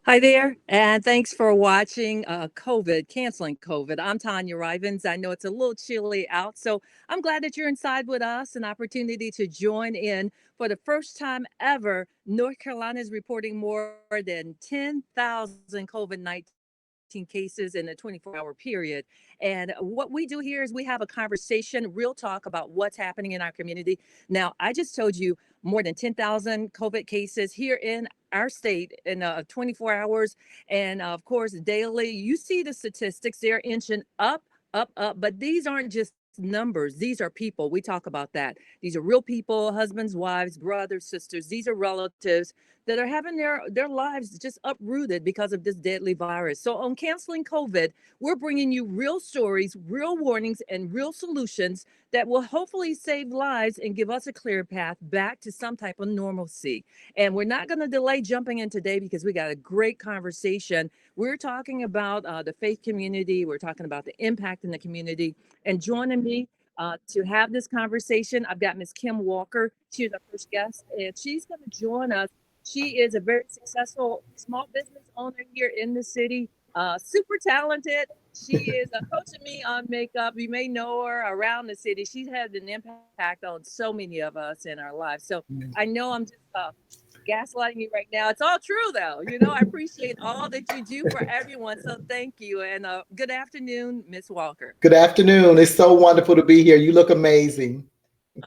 Hi there, and thanks for watching Canceling COVID. I'm Tanya Rivens. I know it's a little chilly out, so I'm glad that you're inside with us, an opportunity to join in. For the first time ever, North Carolina is reporting more than 10,000 COVID 19 cases in a 24-hour period. And what we do here is we have a conversation, real talk about what's happening in our community. Now, I just told you more than 10,000 COVID cases here in our state in 24 hours. And of course, daily, you see the statistics, they're inching up, up, up. But these aren't just numbers, these are people. We talk about that. These are real people, husbands, wives, brothers, sisters. These are relatives that are having their lives just uprooted because of this deadly virus. So on Canceling COVID, we're bringing you real stories, real warnings, and real solutions that will hopefully save lives and give us a clear path back to some type of normalcy. And we're not going to delay jumping in today because we got a great conversation. We're talking about the faith community. We're talking about the impact in the community. And joining me to have this conversation, I've got Miss Kim Walker. She is our first guest, and she's going to join us. She is a very successful small business owner here in the city, super talented. She is coaching me on makeup. You may know her around the city. She's had an impact on so many of us in our lives. So I know I'm just gaslighting you right now. It's all true, though. I appreciate all that you do for everyone. So thank you. And good afternoon, Miss Walker. Good afternoon. It's so wonderful to be here. You look amazing.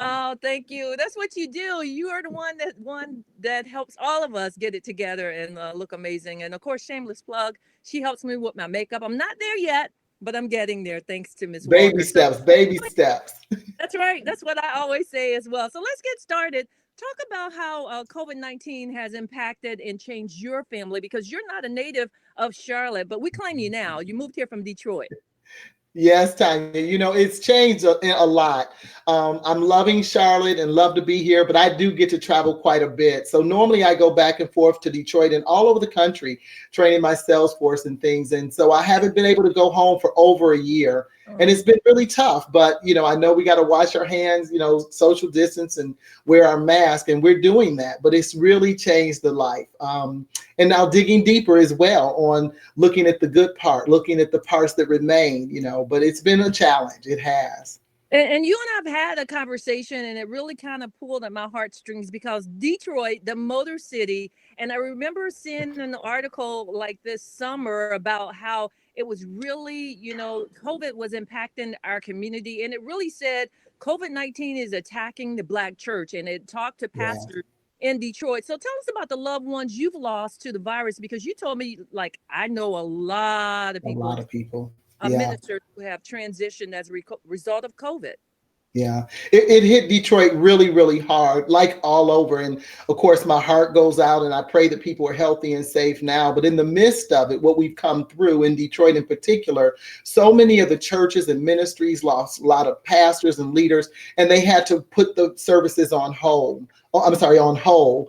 Oh, thank you. That's what you do. You are the one that helps all of us get it together and look amazing. And of course, shameless plug. She helps me with my makeup. I'm not there yet, but I'm getting there thanks to Miss Baby Walker. So steps, baby steps. that's right. That's what I always say as well. So let's get started. Talk about how COVID-19 has impacted and changed your family because you're not a native of Charlotte, but we claim you now. You moved here from Detroit. Yes, Tanya. It's changed a lot. I'm loving Charlotte and love to be here, but I do get to travel quite a bit. So normally I go back and forth to Detroit and all over the country training my sales force and things. And so I haven't been able to go home for over a year. And it's been really tough, but I know we got to wash our hands, social distance and wear our mask, and we're doing that. But it's really changed the life. And now digging deeper as well on looking at the good part, looking at the parts that remain, but it's been a challenge. It has. And you and I've had a conversation, and it really kind of pulled at my heartstrings because Detroit, the Motor City, and I remember seeing an article like this summer about how it was really, COVID was impacting our community, and it really said COVID-19 is attacking the Black church, and it talked to Yeah, pastors in Detroit. So tell us about the loved ones you've lost to the virus because you told me, like, I know a lot of a people, lot of people. Yeah. ministers who have transitioned as a result of COVID. Yeah, it hit Detroit really, really hard, like all over. And of course, my heart goes out and I pray that people are healthy and safe now. But in the midst of it, what we've come through in Detroit in particular, so many of the churches and ministries lost a lot of pastors and leaders, and they had to put the services on hold. Oh, I'm sorry, on hold.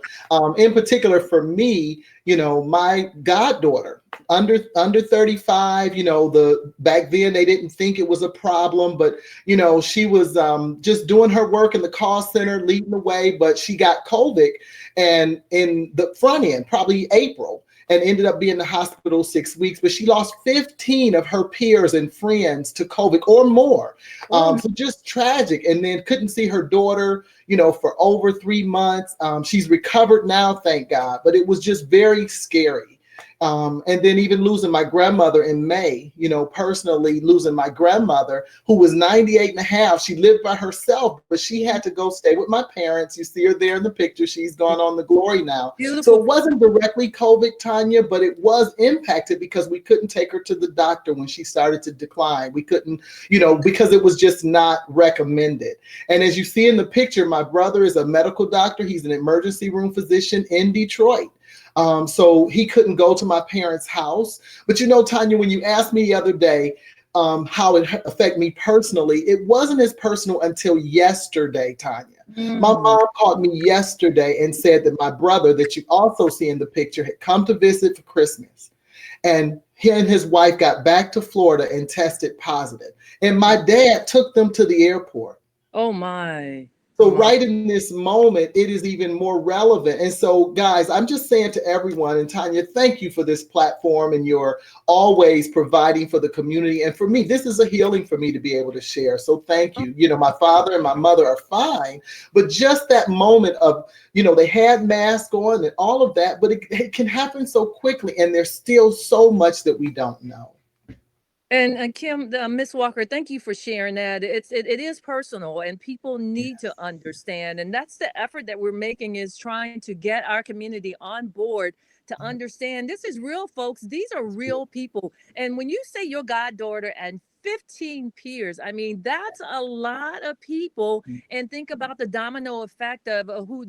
In particular, for me, my goddaughter, under 35, the back then they didn't think it was a problem, but she was just doing her work in the call center, leading the way, but she got COVID and in the front end, probably April, and ended up being in the hospital 6 weeks. But she lost 15 of her peers and friends to COVID or more. So just tragic. And then couldn't see her daughter, for over 3 months. She's recovered now, thank God. But it was just very scary. And then even losing my grandmother in May, personally losing my grandmother who was 98 and a half. She lived by herself, but she had to go stay with my parents. You see her there in the picture. She's gone on the glory now. Beautiful. So it wasn't directly COVID, Tanya, but it was impacted because we couldn't take her to the doctor when she started to decline. We couldn't, because it was just not recommended. And as you see in the picture, my brother is a medical doctor. He's an emergency room physician in Detroit. So he couldn't go to my parents' house. But Tanya, when you asked me the other day how it affected me personally, it wasn't as personal until yesterday, Tanya. My mom called me yesterday and said that my brother, that you also see in the picture, had come to visit for Christmas. And he and his wife got back to Florida and tested positive. And my dad took them to the airport. Oh my. So Right. right in this moment, it is even more relevant. And so, guys, I'm just saying to everyone, and Tanya, thank you for this platform and your always providing for the community. And for me, this is a healing for me to be able to share. So thank you. You know, my father and my mother are fine, but just that moment of, you know, they had masks on and all of that, but it can happen so quickly. And there's still so much that we don't know. And Kim, Miss Walker, thank you for sharing that. It is personal, and people need to Yes. understand, and that's the effort that we're making is trying to get our community on board to understand this is real, folks. These are real people, and when you say your goddaughter and 15 peers, I mean that's a lot of people. And think about the domino effect of who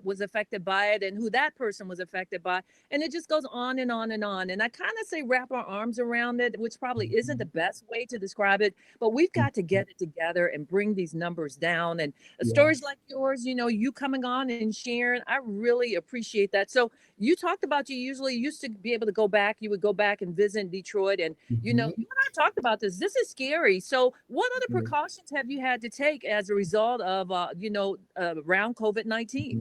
was affected by it, and who that person was affected by, and it just goes on and on and on. And I kind of say wrap our arms around it, which probably isn't the best way to describe it, but we've got to get it together and bring these numbers down. And stories Yes. like yours, you coming on and sharing, I really appreciate that. So you talked about you usually used to be able to go back, you would go back and visit Detroit. And, Mhm. you and I talked about this. This is scary. So what other Yeah. precautions have you had to take as a result of, around COVID-19?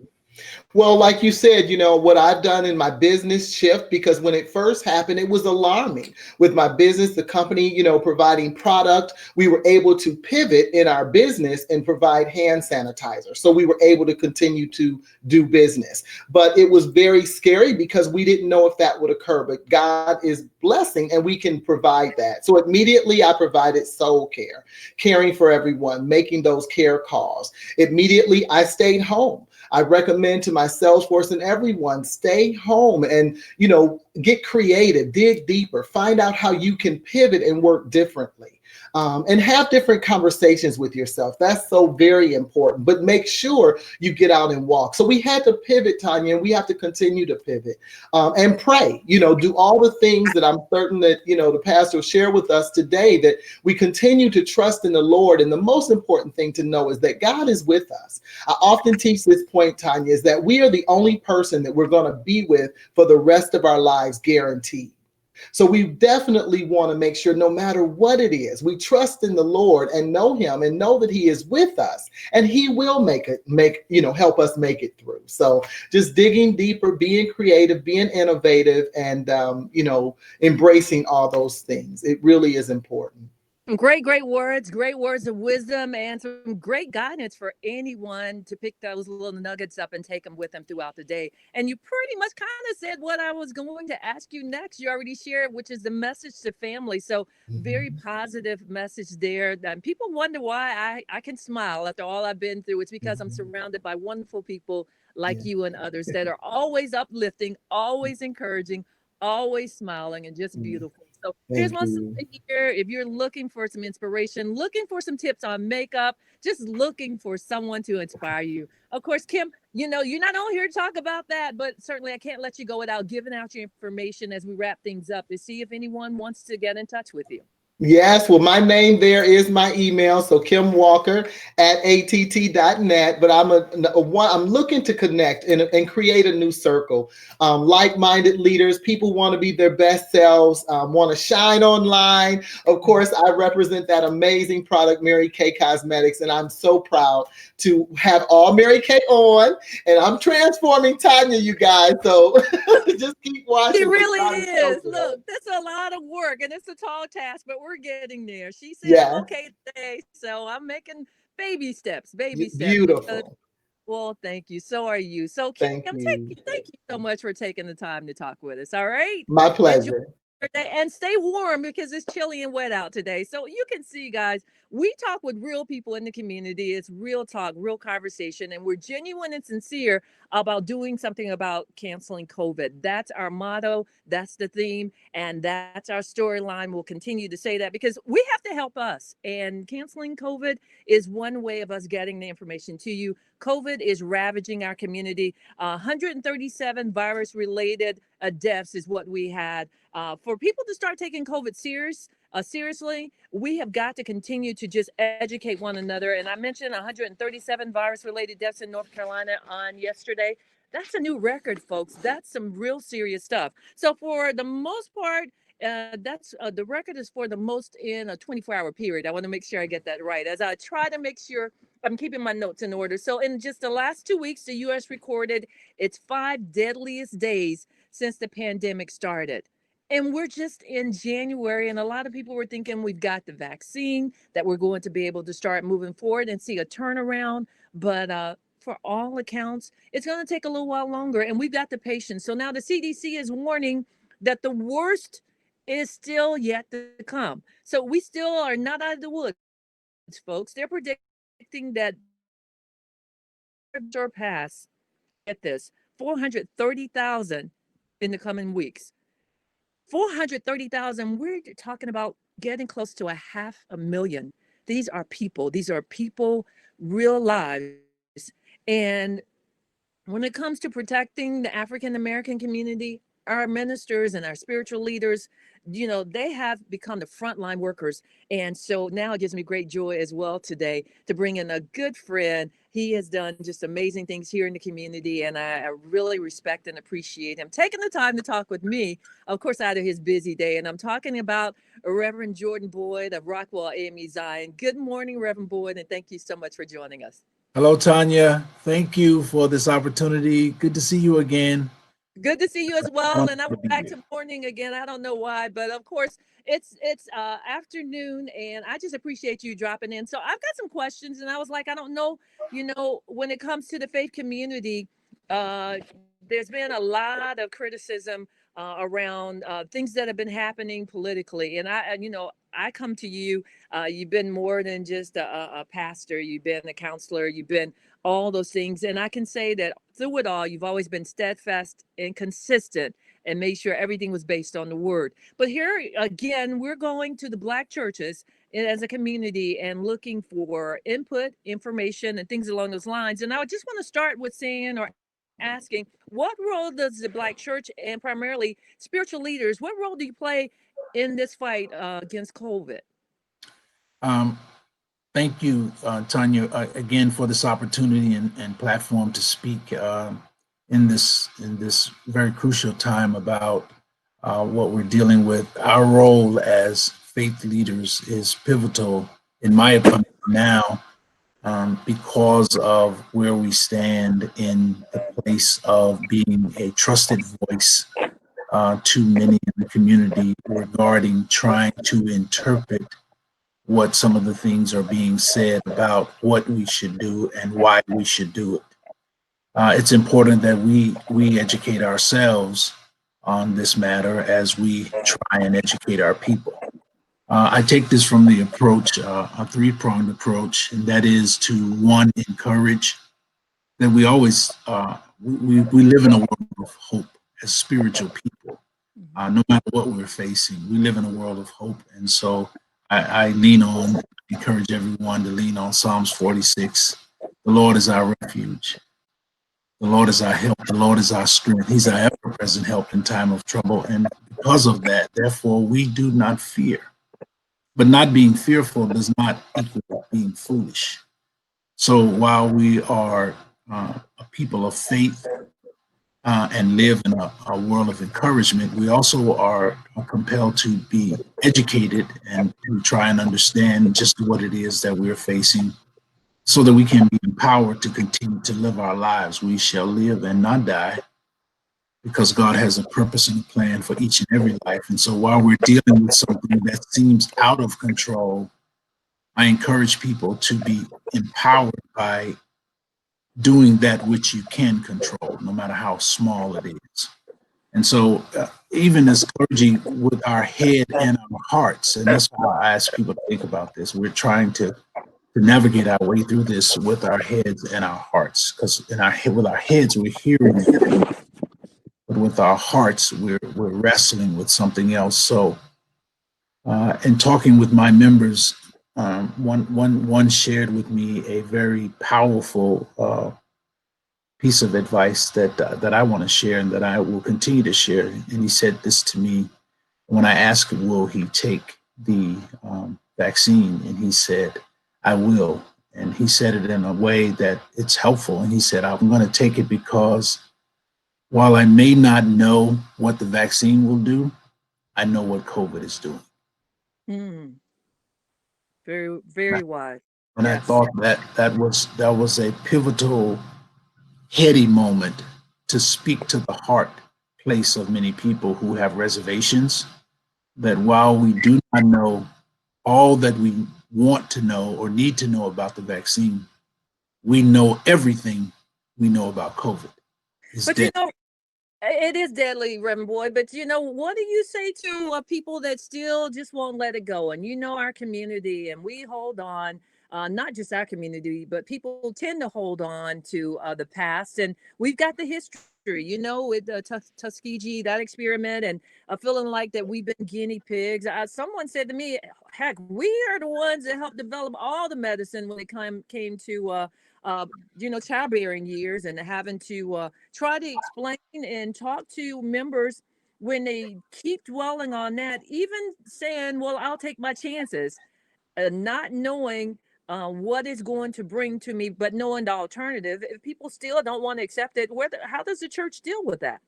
Well, like you said, you know, what I've done in my business shift, because when it first happened, it was alarming. With my business, the company, you know, providing product, we were able to pivot in our business and provide hand sanitizer. So we were able to continue to do business. But it was very scary because we didn't know if that would occur. But God is blessing and we can provide that. So immediately I provided soul care, caring for everyone, making those care calls. Immediately I stayed home. I recommend to my sales force and everyone, stay home and, you know, get creative, dig deeper, find out how you can pivot and work differently. And have different conversations with yourself. That's so very important. But make sure you get out and walk. So we had to pivot, Tanya, and we have to continue to pivot and pray. You know, do all the things that I'm certain that, you know, the pastor will share with us today, that we continue to trust in the Lord. And the most important thing to know is that God is with us. I often teach this point, Tanya, is that we are the only person that we're going to be with for the rest of our lives, guaranteed. So we definitely want to make sure no matter what it is, we trust in the Lord and know him and know that he is with us and he will help us make it through. So just digging deeper, being creative, being innovative, and, embracing all those things. It really is important. Great words of wisdom, and some great guidance for anyone to pick those little nuggets up and take them with them throughout the day. And you pretty much kind of said what I was going to ask you next. You already shared, which is the message to family. So very Mhm. positive message there. And people wonder why I can smile after all I've been through. It's because I'm Mhm. surrounded by wonderful people like Yeah. you and others that are always uplifting, always encouraging, always smiling, and just Yeah. beautiful. So here's Thank one you. something here. If you're looking for some inspiration, looking for some tips on makeup, just looking for someone to inspire you. Of course, Kim, you're not on here to talk about that, but certainly I can't let you go without giving out your information as we wrap things up to see if anyone wants to get in touch with you. Yes, well, my name there is my email. So Kim Walker at att.net. But I'm looking to connect and create a new circle. Like-minded leaders, people want to be their best selves, want to shine online. Of course, I represent that amazing product, Mary Kay Cosmetics, and I'm so proud to have all Mary Kay on. And I'm transforming Tanya, you guys. So just keep She watching because really God is so is. good. Look, that's a lot of work and it's a tall task, but we're getting there. She said I'm Yeah, okay today, so I'm making baby steps because, beautiful. well, thank you. So are you. So Kim, Thank you. thank you so much for taking the time to talk with us. All right. My Enjoy pleasure. your day and stay warm because it's chilly and wet out today. So you can see, guys, we talk with real people in the community. It's real talk, real conversation, and we're genuine and sincere about doing something about canceling COVID. That's our motto. That's the theme. And that's our storyline. We'll continue to say that because we have to help us. And canceling COVID is one way of us getting the information to you. COVID is ravaging our community. 137 virus related deaths is what we had. For people to start taking COVID seriously, we have got to continue to just educate one another. And I mentioned 137 virus related deaths in North Carolina on yesterday. That's a new record, folks. That's some real serious stuff. So, for the most part, that's the record is for the most in a 24-hour period. I want to make sure I get that right as I try to make sure I'm keeping my notes in order. So in just the last 2 weeks, the US recorded its five deadliest days since the pandemic started. And we're just in January, and a lot of people were thinking we've got the vaccine, that we're going to be able to start moving forward and see a turnaround. But for all accounts, it's going to take a little while longer, and we've got the patience. So now the CDC is warning that the worst is still yet to come. So we still are not out of the woods, folks. They're predicting that surpass, get this, 430,000 in the coming weeks. 430,000, we're talking about getting close to a 500,000. These are people, real lives. And when it comes to protecting the African American community, our ministers and our spiritual leaders, they have become the frontline workers. And so now it gives me great joy as well today to bring in a good friend. He has done just amazing things here in the community, and I really respect and appreciate him taking the time to talk with me, of course, out of his busy day. And I'm talking about Reverend Jordan Boyd of Rockwell AME Zion. Good morning, Reverend Boyd, and thank you so much for joining us. Hello, Tanya. Thank you for this opportunity. Good to see you again. Good to see you as well. And I Wonderful went to be back here. to morning again. I don't know why, but of course it's afternoon, and I just appreciate you dropping in. So I've got some questions, and I was like, I don't know, when it comes to the faith community, uh, there's been a lot of criticism around things that have been happening politically, I come to you. You've been more than just a pastor. You've been a counselor. You've been all those things. And I can say that through it all, you've always been steadfast and consistent and made sure everything was based on the word. But here again, we're going to the Black churches as a community and looking for input, information, and things along those lines. And I just want to start with saying or asking, what role does the Black church and primarily spiritual leaders, what role do you play in this fight against COVID? Um, Thank you, Tanya, again for this opportunity and platform to speak in this very crucial time about what we're dealing with. Our role as faith leaders is pivotal, in my opinion, now because of where we stand in the place of being a trusted voice to many in the community regarding trying to interpret what some of the things are being said about what we should do and why we should do it. It's important that we educate ourselves on this matter as we try and educate our people. I take this from the approach, a three-pronged approach, and that is to one, encourage that we always we live in a world of hope as spiritual people. No matter what we're facing, we live in a world of hope, and so I encourage everyone to lean on Psalms 46. The Lord is our refuge. The Lord is our help. The Lord is our strength. He's our ever-present help in time of trouble. And because of that, therefore, we do not fear. But not being fearful does not equal being foolish. So while we are a people of faith and live in a world of encouragement, we also are compelled to be educated and to try and understand just what it is that we're facing so that we can be empowered to continue to live our lives. We shall live and not die because God has a purpose and a plan for each and every life. And so while we're dealing with something that seems out of control, I encourage people to be empowered by doing that which you can control, no matter how small it is. And so, even as clergy, with our head and our hearts, and that's why I ask people to think about this. We're trying to navigate our way through this with our heads and our hearts, because with our heads we're hearing, but with our hearts we're wrestling with something else. So, in talking with my members, one shared with me a very powerful piece of advice that I want to share and that I will continue to share. And he said this to me when I asked him, will he take the vaccine? And he said, I will. And he said it in a way that it's helpful. And he said, I'm going to take it because while I may not know what the vaccine will do, I know what COVID is doing. Hmm. Very, very wise. And I Yes. thought that that was a pivotal, heady moment to speak to the heart place of many people who have reservations, that while we do not know all that we want to know or need to know about the vaccine, we know everything we know about COVID. It's But you dead. know, it is deadly, Reverend Boyd. But you know, what do you say to people that still just won't let it go? And you know, our community, and we hold on. Not just our community, but people tend to hold on to the past, and we've got the history. You know, with Tuskegee, that experiment, and feeling like that we've been guinea pigs. Someone said to me, "Heck, we are the ones that helped develop all the medicine when it came to." Uh, you know, childbearing years, and having to try to explain and talk to members when they keep dwelling on that, even saying, well, I'll take my chances, not knowing what it's going to bring to me, but knowing the alternative. If people still don't want to accept it, how does the church deal with that?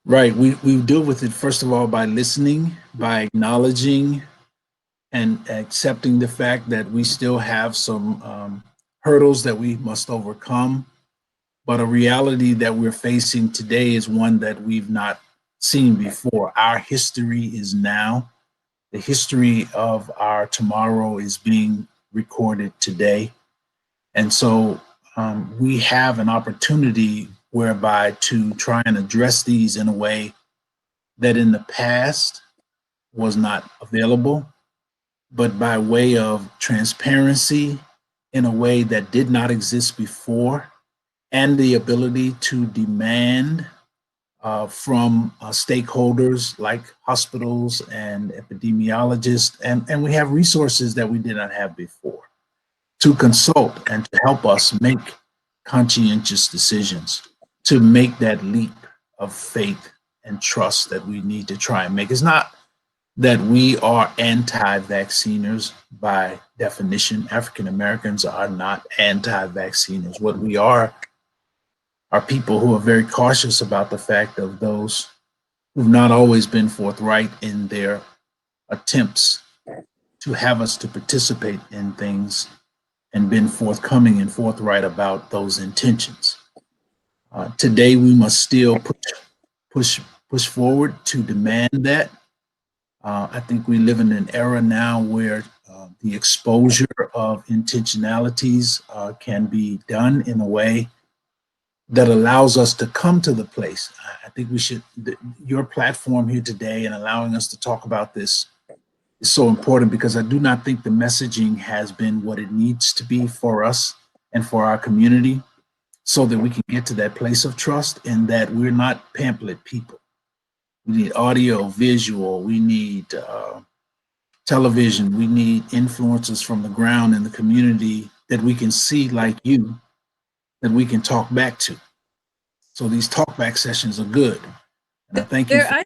Right. We deal with it, first of all, by listening, by acknowledging and accepting the fact that we still have some hurdles that we must overcome. But a reality that we're facing today is one that we've not seen before. Our history is now. The history of our tomorrow is being recorded today. And so we have an opportunity whereby to try and address these in a way that in the past was not available, but by way of transparency in a way that did not exist before, and the ability to demand from stakeholders like hospitals and epidemiologists, and we have resources that we did not have before to consult and to help us make conscientious decisions, to make that leap of faith and trust that we need to try and make. It's not that we are anti-vacciners by definition. African Americans are not anti-vacciners. What we are people who are very cautious about the fact of those who've not always been forthright in their attempts to have us to participate in things and been forthcoming and forthright about those intentions. Today, we must still push forward to demand that. I think we live in an era now where the exposure of intentionalities can be done in a way that allows us to come to the place. I think we should, your platform here today and allowing us to talk about this is so important, because I do not think the messaging has been what it needs to be for us and for our community, so that we can get to that place of trust, and that we're not pamphlet people. We need audio, visual, we need television, we need influencers from the ground in the community that we can see, like you, that we can talk back to. So these talkback sessions are good. And I thank you for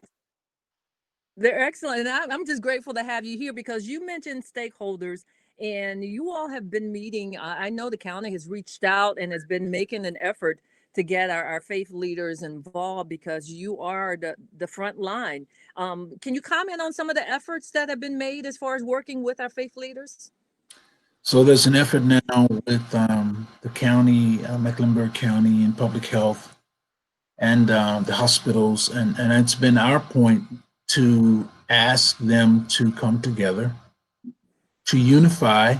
They're excellent. And I'm just grateful to have you here, because you mentioned stakeholders, and you all have been meeting. I know the county has reached out and has been making an effort to get our faith leaders involved, because you are the front line. Can you comment on some of the efforts that have been made as far as working with our faith leaders? So there's an effort now with the county, Mecklenburg County, and public health, and the hospitals, and it's been our point to ask them to come together, to unify,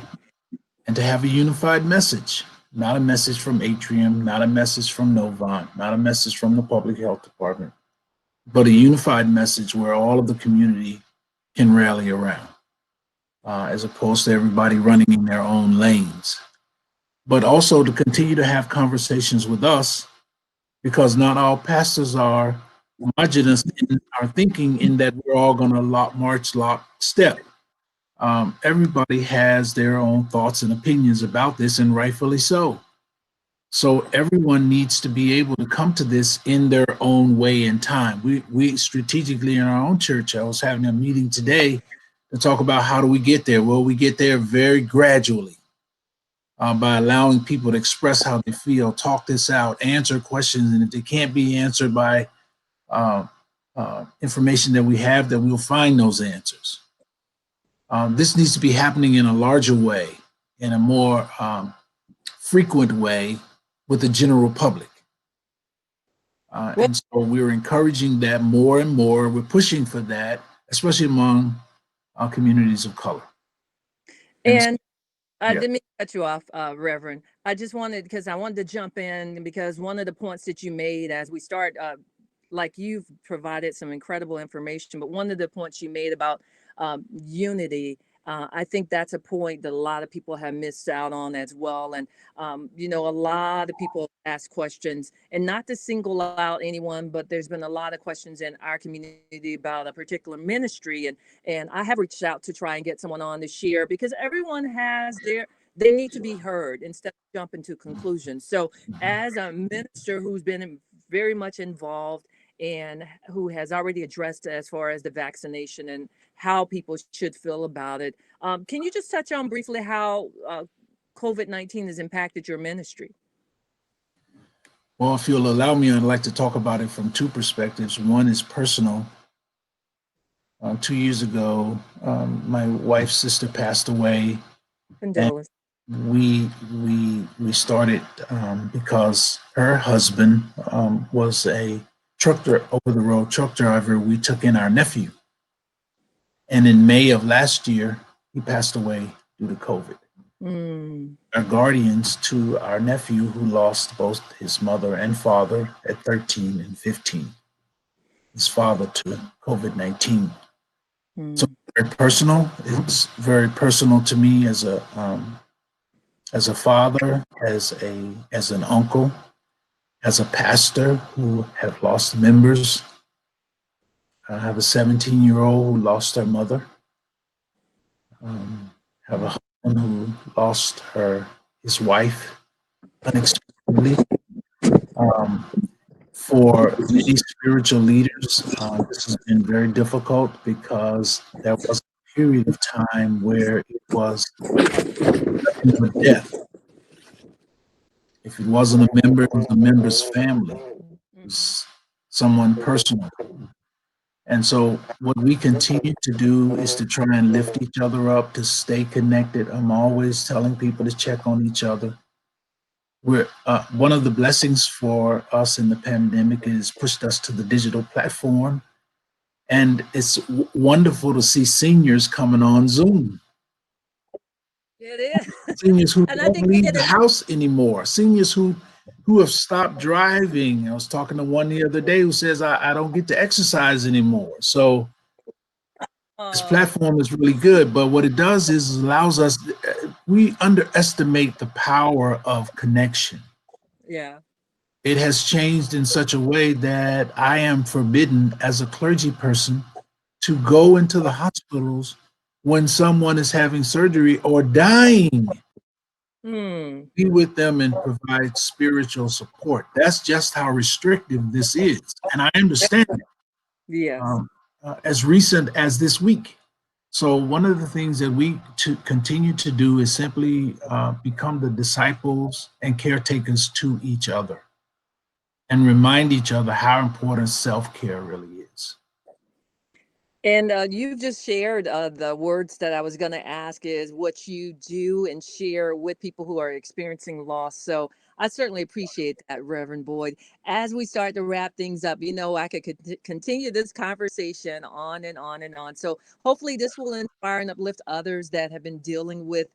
and to have a unified message. Not a message from Atrium, not a message from Novant, not a message from the public health department, but a unified message where all of the community can rally around, as opposed to everybody running in their own lanes. But also to continue to have conversations with us, because not all pastors are homogenous in our thinking, in that we're all going to march lockstep. Everybody has their own thoughts and opinions about this, and rightfully so. So everyone needs to be able to come to this in their own way and time. We strategically in our own church, I was having a meeting today to talk about how do we get there. Well, we get there very gradually, by allowing people to express how they feel, talk this out, answer questions, and if they can't be answered by information that we have, that we'll find those answers. This needs to be happening in a larger way, in a more frequent way with the general public. And so we're encouraging that more and more. We're pushing for that, especially among our communities of color. And I Yeah. didn't mean to cut you off, Reverend. I just wanted, because I wanted to jump in, because one of the points that you made as we start, like you've provided some incredible information, but one of the points you made about unity, I think that's a point that a lot of people have missed out on as well. And, you know, a lot of people ask questions, and not to single out anyone, but there's been a lot of questions in our community about a particular ministry. And I have reached out to try and get someone on to share, because everyone has they need to be heard instead of jumping to conclusions. So as a minister who's been very much involved and who has already addressed as far as the vaccination and how people should feel about it, can you just touch on briefly how COVID-19 has impacted your ministry? Well, if you'll allow me, I'd like to talk about it from two perspectives. One is personal. 2 years ago, my wife's sister passed away. Condolences. We started because her husband was a over the road truck driver. We took in our nephew, and in May of last year, he passed away due to COVID. Our guardians to our nephew, who lost both his mother and father at 13 and 15, his father to COVID-19. So very personal. It's very personal to me as a father, as an uncle, as a pastor who have lost members. I have a 17-year-old who lost her mother. Have a husband who lost his wife unexpectedly. For many spiritual leaders, this has been very difficult, because there was a period of time where it was nothing but death. If it wasn't a member, it was a member's family. It was someone personal. And so what we continue to do is to try and lift each other up, to stay connected. I'm always telling people to check on each other. We're one of the blessings for us in the pandemic is pushed us to the digital platform. And it's wonderful to see seniors coming on Zoom. It is. Seniors who And I don't think leave the house anymore. Seniors who have stopped driving. I was talking to one the other day who says, I don't get to exercise anymore. So this platform is really good, but what it does is allows us, we underestimate the power of connection. yeah. It has changed in such a way that I am forbidden as a clergy person to go into the hospitals when someone is having surgery or dying. Be with them and provide spiritual support. That's just how restrictive this is. And I understand it. Yes. As recent as this week. So one of the things that we to continue to do is simply become the disciples and caretakers to each other, and remind each other how important self-care really is. And you've just shared the words that I was going to ask, is what you do and share with people who are experiencing loss. So I certainly appreciate that, Reverend Boyd. As we start to wrap things up, you know, I could continue this conversation on and on and on. So hopefully this will inspire and uplift others that have been dealing with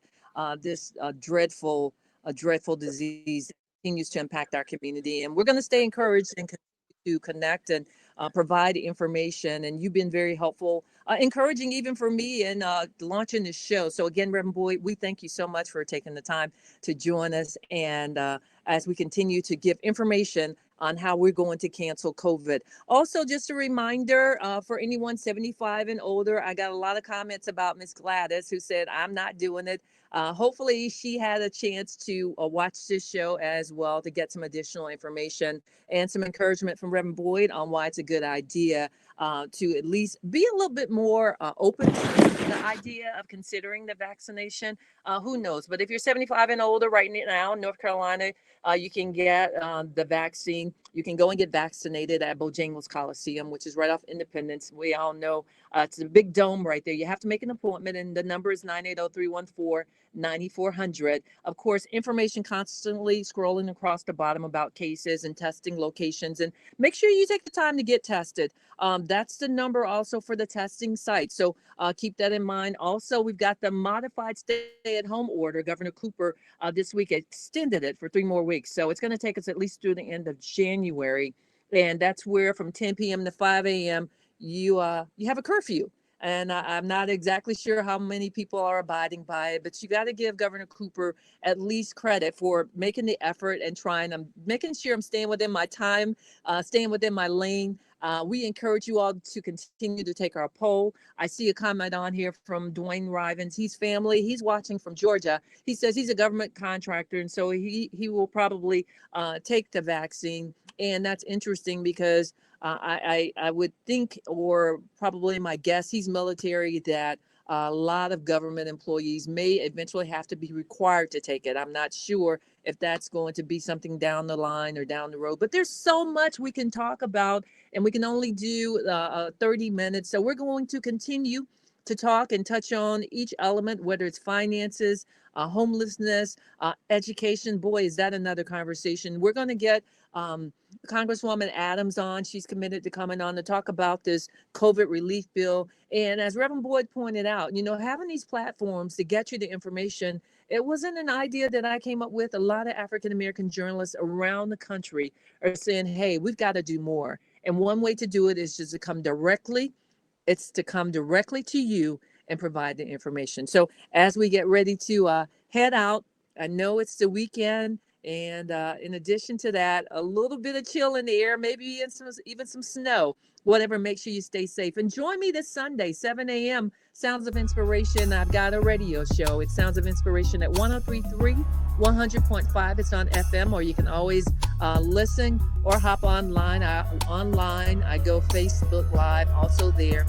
this dreadful disease that continues to impact our community. And we're going to stay encouraged and continue to connect and provide information. And you've been very helpful, encouraging even for me in launching this show. So again, Reverend Boyd, we thank you so much for taking the time to join us. And as we continue to give information on how we're going to cancel COVID. Also, just a reminder for anyone 75 and older, I got a lot of comments about Miss Gladys, who said, I'm not doing it. Hopefully she had a chance to watch this show as well, to get some additional information and some encouragement from Reverend Boyd on why it's a good idea to at least be a little bit more open to the idea of considering the vaccination. Who knows? But if you're 75 and older right now in North Carolina, you can get the vaccine. You can go and get vaccinated at Bojangles Coliseum, which is right off Independence. We all know it's a big dome right there. You have to make an appointment, and the number is 980-314-9400. Of course, information constantly scrolling across the bottom about cases and testing locations. And make sure you take the time to get tested. That's the number also for the testing site. So keep that in mind. Also, we've got the modified stay-at-home order. Governor Cooper this week extended it for 3 more weeks. So it's going to take us at least through the end of January. And that's where from 10 p.m. to 5 a.m. you have a curfew. And I'm not exactly sure how many people are abiding by it, but you got to give Governor Cooper at least credit for making the effort and trying. I'm making sure I'm staying within my time, staying within my lane. We encourage you all to continue to take our poll. I see a comment on here from Dwayne Rivens. He's family. He's watching from Georgia. He says he's a government contractor, and so he will probably take the vaccine. And that's interesting because I would think, or probably my guess, he's military, that a lot of government employees may eventually have to be required to take it. I'm not sure if that's going to be something down the line or down the road, but there's so much we can talk about, and we can only do 30 minutes. So we're going to continue to talk and touch on each element, whether it's finances, homelessness, education. Boy, is that another conversation. We're going to get Congresswoman Adams on. She's committed to coming on to talk about this COVID relief bill. And as Reverend Boyd pointed out, having these platforms to get you the information, it wasn't an idea that I came up with. A lot of African-American journalists around the country are saying, hey, we've got to do more. And one way to do it is just to come directly. It's to come directly to you and provide the information. So as we get ready to head out, I know it's the weekend. And in addition to that, a little bit of chill in the air, maybe even some snow, whatever. Make sure you stay safe. And join me this Sunday, 7 a.m., Sounds of Inspiration. I've got a radio show. It's Sounds of Inspiration at 103.3, 100.5. It's on FM, or you can always listen or hop online. I go Facebook Live, also there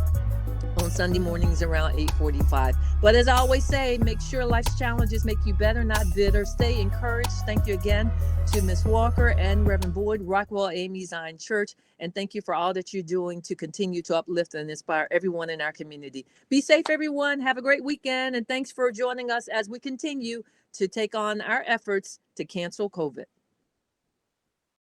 on Sunday mornings around 8:45. But as I always say, make sure life's challenges make you better, not bitter. Stay encouraged. Thank you again to Ms. Walker and Reverend Boyd, Rockwell AME Zion Church. And thank you for all that you're doing to continue to uplift and inspire everyone in our community. Be safe, everyone. Have a great weekend. And thanks for joining us as we continue to take on our efforts to cancel COVID.